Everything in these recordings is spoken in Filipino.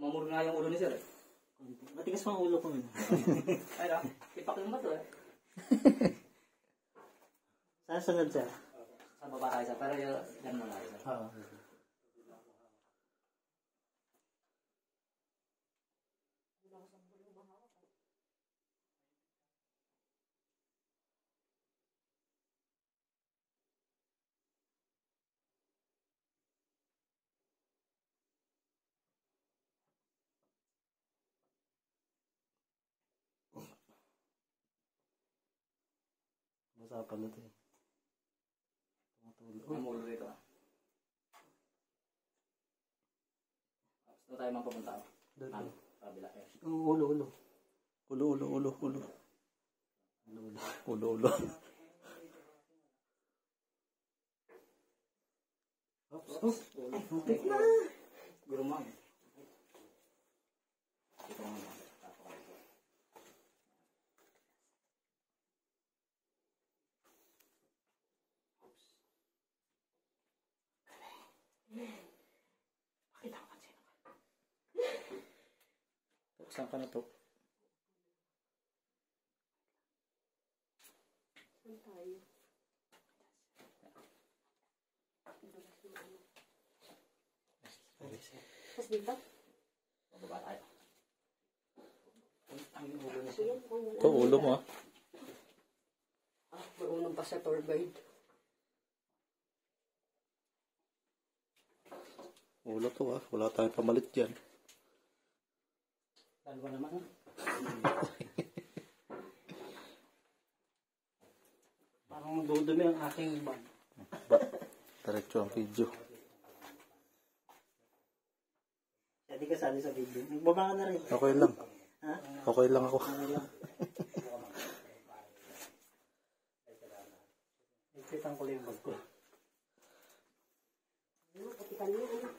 Mamuro nga yung ulo ni sir. Matigas pa ang ulo ko. Ay lang, ipak yung bato eh. Saan sunod sir? Sa baba tayo sir, pero yan muna tayo sir. Oo. Basa pala ito eh. Tumutulog. Mamuro rito ah. Tapos tayo mapapunta ako. Doon. Kabila eh. Ulo. Ulo. Ay, muntik na. Gurumang. Ito nga. Pakita ko sino ka. Saan ka na to? Saan tayo? Tapos dito? Bababa tayo. Ang ulo na siya. Ito, ulo mo ah. Marunong pa sa tour guide. Ulo to ah. Wala tayong pamalit dyan. Dalawa naman. Parang dudumi ang aking bag. Diretso ang video. Hindi ka sali sa video. Nagbaba ka na rin. Okay lang. Ha? Okay lang ako. Ano lang. Nagsitan ko lang yung bag ko. Kapitan niya, ano?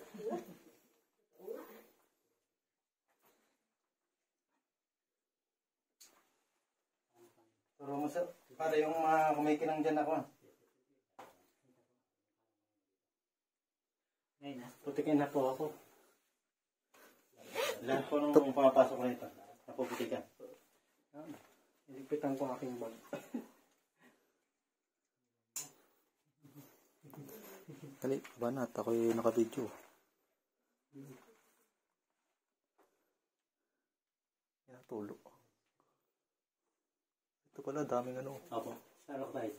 Turo mo sir, para yung kumikinang dyan ako. Ngayon na. Putikin na po ako. Lahat po nung pumapasok ko nito, napuputikan. Nilipitan ko aking bag. Dali, banat. Ako'y naka-video. Yan, tulo. Ito pala, daming ano. Opo, sarap tayo.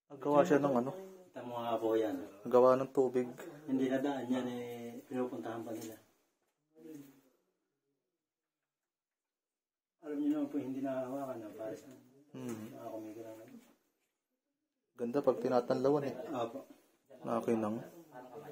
Nagawa siya ng ano. Ito mga po yan. Nagawa ng tubig. Hindi na daan yan eh, pinupuntahan pa nila. Alam niyo naman po, hindi nakahawakan na para sa mga kumikinang. Ganda pag tinatanlawan eh. Opo. Nakakinang. Paano ka ba?